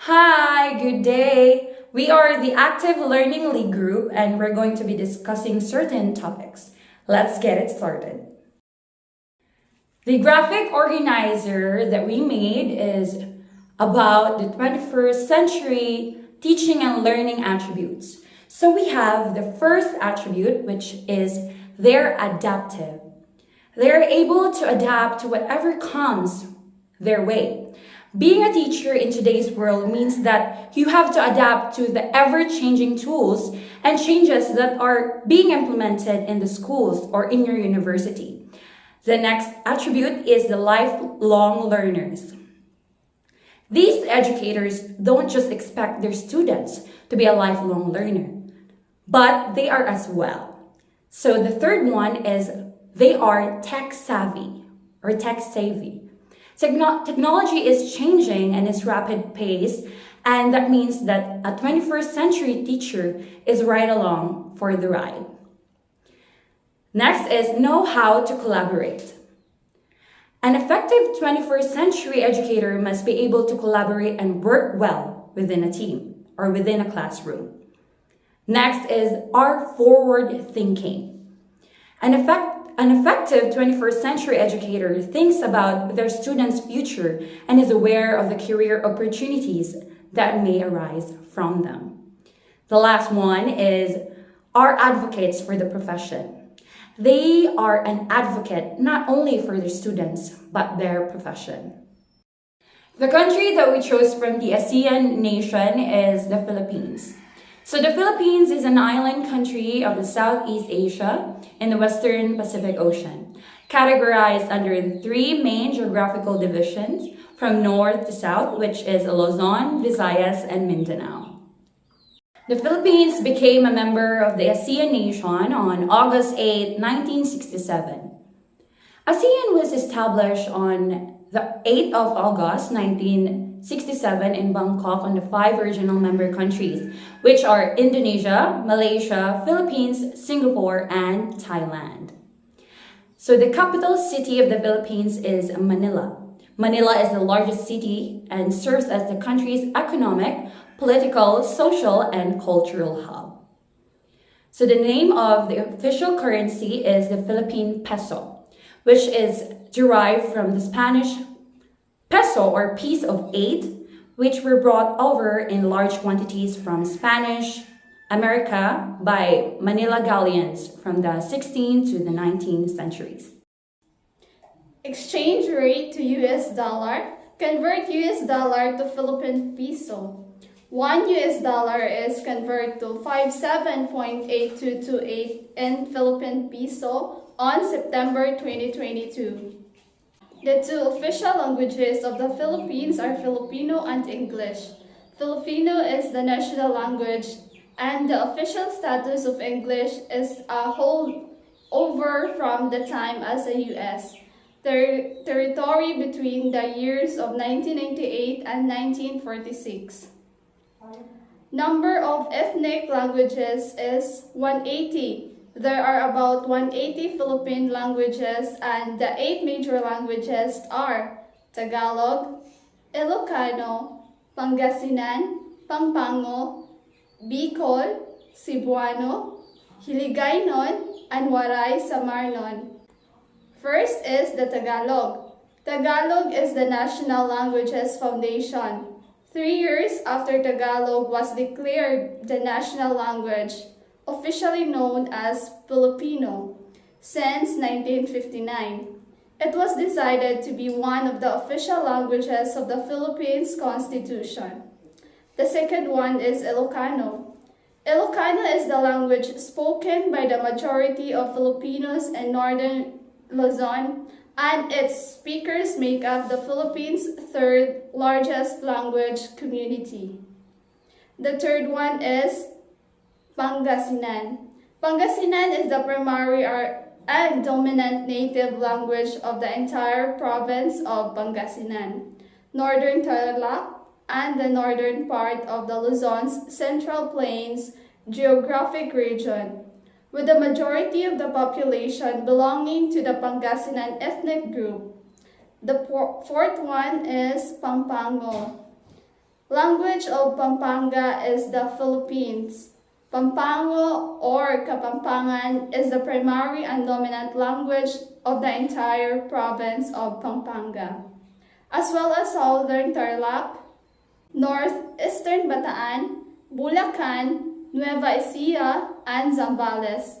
Hi, good day. We are the Active Learning League group and we're going to be discussing certain topics. Let's get it started. The graphic organizer that we made is about the 21st century teaching and learning attributes. So we have the first attribute, which is they're adaptive. They're able to adapt to whatever comes their way. Being a teacher in today's world means that you have to adapt to the ever-changing tools and changes that are being implemented in the schools or in your university. The next attribute is the lifelong learners. These educators don't just expect their students to be a lifelong learner, but they are as well. So the third one is they are tech savvy or tech savvy. Technology is changing at its rapid pace, and that means that a 21st century teacher is right along for the ride. Next is know how to collaborate. An effective 21st century educator must be able to collaborate and work well within a team or within a classroom. Next is are forward thinking. An effective 21st century educator thinks about their students' future and is aware of the career opportunities that may arise from them. The last one is are advocates for the profession. They are an advocate not only for their students, but their profession. The country that we chose from the ASEAN nation is the Philippines. So the Philippines is an island country of the Southeast Asia in the Western Pacific Ocean, categorized under three main geographical divisions from north to south, which is Luzon, Visayas, and Mindanao. The Philippines became a member of the ASEAN nation on August 8, 1967. ASEAN was established on the 8th of August, 1967 in Bangkok on the 5 regional member countries, which are Indonesia, Malaysia, Philippines, Singapore, and Thailand. So the capital city of the Philippines is Manila. Manila is the largest city and serves as the country's economic, political, social, and cultural hub. So the name of the official currency is the Philippine peso, which is derived from the Spanish peso or piece of 8, which were brought over in large quantities from Spanish America by Manila galleons from the 16th to the 19th centuries. Exchange rate to US dollar. Convert US dollar to Philippine peso. 1 US dollar is converted to 57.8228 in Philippine peso on September 2022. The two official languages of the Philippines are Filipino and English. Filipino is the national language, and the official status of English is a holdover from the time as a U.S. territory between the years of 1998 and 1946. Number of ethnic languages is 180. There are about 180 Philippine languages, and the 8 major languages are Tagalog, Ilocano, Pangasinan, Pampango, Bicol, Cebuano, Hiligaynon, and Waray Samarnon. First is the Tagalog. Tagalog is the National Languages Foundation. 3 years after Tagalog was declared the national language, officially known as Filipino, since 1959. It was decided to be one of the official languages of the Philippines Constitution. The second one is Ilocano. Ilocano is the language spoken by the majority of Filipinos in northern Luzon, and its speakers make up the Philippines' third largest language community. The third one is Pangasinan. Pangasinan is the primary and dominant native language of the entire province of Pangasinan, northern Tarlac, and the northern part of the Luzon's Central Plains geographic region, with the majority of the population belonging to the Pangasinan ethnic group. The fourth one is Pampango. Language of Pampanga is the Philippines. Pampango or Kapampangan is the primary and dominant language of the entire province of Pampanga, as well as Southern Tarlac, Northeastern Bataan, Bulacan, Nueva Ecija, and Zambales.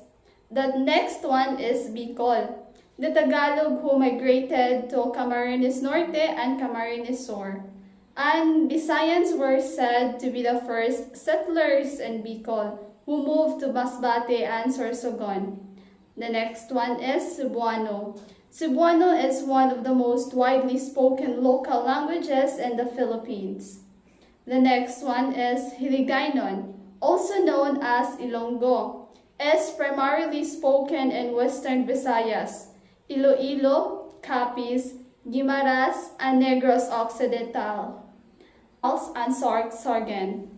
The next one is Bicol, the Tagalog who migrated to Camarines Norte and Camarines Sur. And Bisayans were said to be the first settlers in Bicol who moved to Masbate and Sorsogon. The next one is Cebuano. Cebuano is one of the most widely spoken local languages in the Philippines. The next one is Hiligaynon, also known as Ilonggo, is primarily spoken in Western Visayas, Iloilo, Capiz, Guimaras, and Negros Occidental, and Sorgen.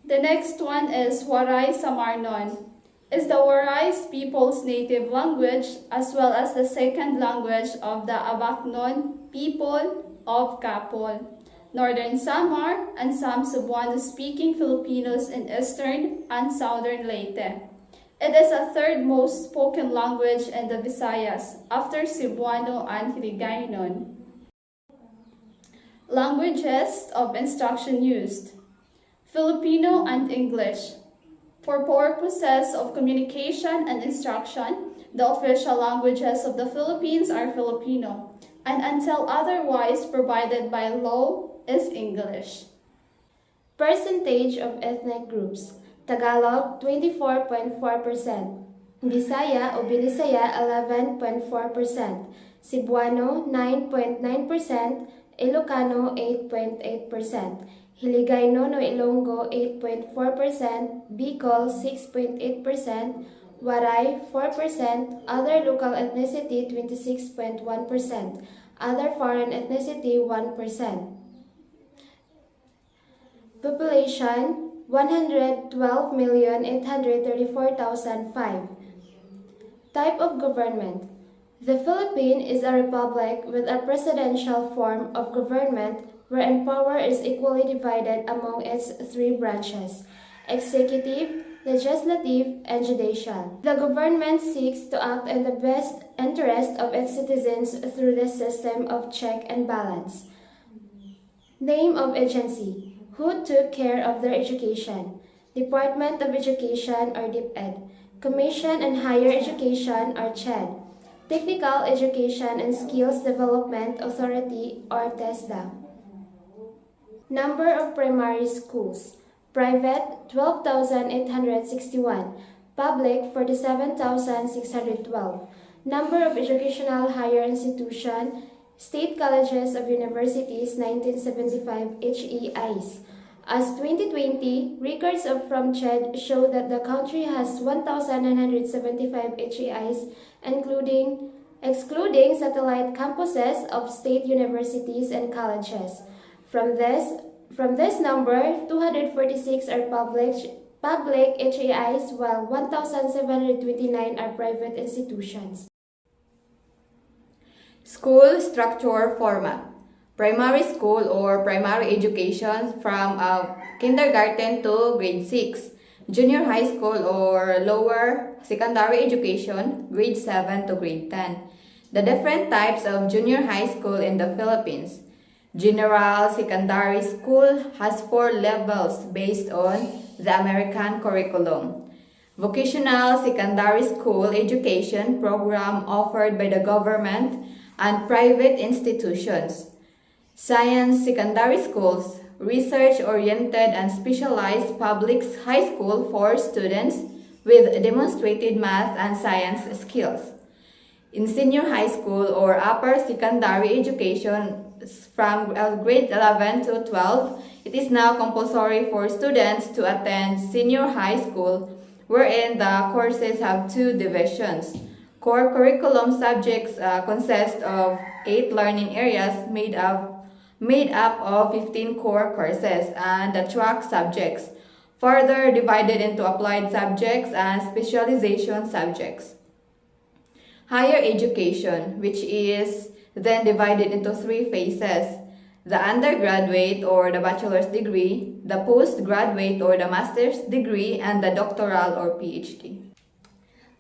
The next one is Waray Samarnon, is the Waray people's native language as well as the second language of the Abaknon people of Capol, Northern Samar, and some Cebuano-speaking Filipinos in Eastern and Southern Leyte. It is the third most spoken language in the Visayas after Cebuano and Hiligaynon. Languages of instruction used: Filipino and English. For purposes of communication and instruction, the official languages of the Philippines are Filipino, and until otherwise provided by law is English. Percentage of ethnic groups: Tagalog 24.4%, Bisaya o Binisaya 11.4%, Cebuano 9.9%, Ilocano 8.8%, Hiligaynon o Ilonggo 8.4%, Bicol 6.8%, Waray 4%, other local ethnicity 26.1%, other foreign ethnicity 1%. Population 112,834,005. Type of government: the Philippines is a republic with a presidential form of government wherein power is equally divided among its three branches: executive, legislative, and judicial. The government seeks to act in the best interest of its citizens through the system of check and balance. Name of agency: who took care of their education: Department of Education or DepEd, Commission on Higher Education or CHED, Technical Education and Skills Development Authority or TESDA. Number of primary schools: private 12,861, public 47,612. Number of educational higher institution: State Colleges of Universities 1975 HEIs. As 2020, records from CHED show that the country has 1,975 HEIs, excluding satellite campuses of state universities and colleges. From this number, 246 are public HEIs, while 1,729 are private institutions. School structure format: primary school or primary education from kindergarten to grade 6, junior high school or lower secondary education, grade 7 to grade 10. The different types of junior high school in the Philippines. General secondary school has 4 levels based on the American curriculum. Vocational secondary school education program offered by the government and private institutions. Science secondary schools, research-oriented and specialized public high school for students with demonstrated math and science skills. In senior high school or upper secondary education from grade 11 to 12, it is now compulsory for students to attend senior high school, wherein the courses have 2 divisions. Core curriculum subjects consist of 8 learning areas made up of 15 core courses, and the track subjects, further divided into applied subjects and specialization subjects. Higher education, which is then divided into 3 phases. the undergraduate or the bachelor's degree, the postgraduate or the master's degree, and the doctoral or PhD.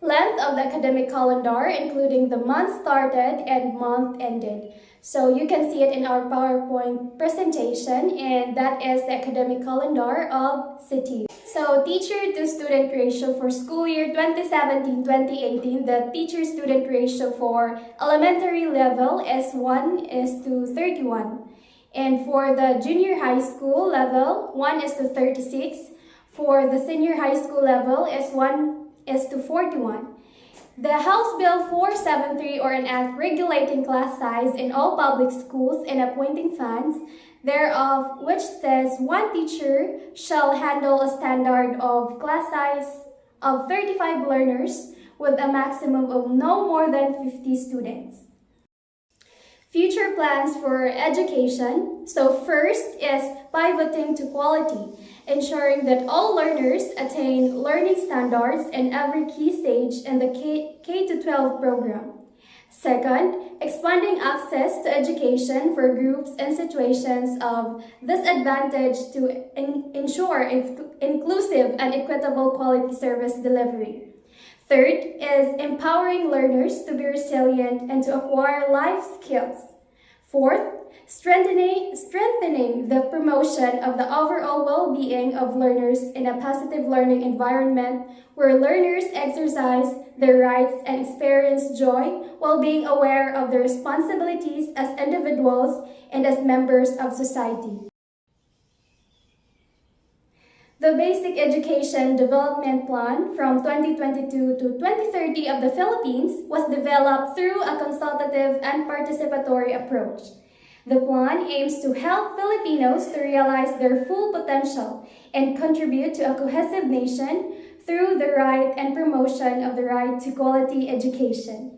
Length of the academic calendar, including the month started and month ended. So you can see it in our PowerPoint presentation, and that is the academic calendar of CITI. So teacher to student ratio for school year 2017-2018, the teacher-student ratio for elementary level is 1:31. And for the junior high school level, 1:36. For the senior high school level is 1:41. The House Bill 473, or an act regulating class size in all public schools and appointing funds thereof, which says one teacher shall handle a standard of class size of 35 learners with a maximum of no more than 50 students. Future plans for education. So first is pivoting to quality, ensuring that all learners attain learning standards in every key stage in the K-12 program. Second, expanding access to education for groups and situations of disadvantage to ensure inclusive and equitable quality service delivery. Third is empowering learners to be resilient and to acquire life skills. Fourth, strengthening the promotion of the overall well-being of learners in a positive learning environment where learners exercise their rights and experience joy while being aware of their responsibilities as individuals and as members of society. The Basic Education Development Plan from 2022 to 2030 of the Philippines was developed through a consultative and participatory approach. The plan aims to help Filipinos to realize their full potential and contribute to a cohesive nation through the right and promotion of the right to quality education.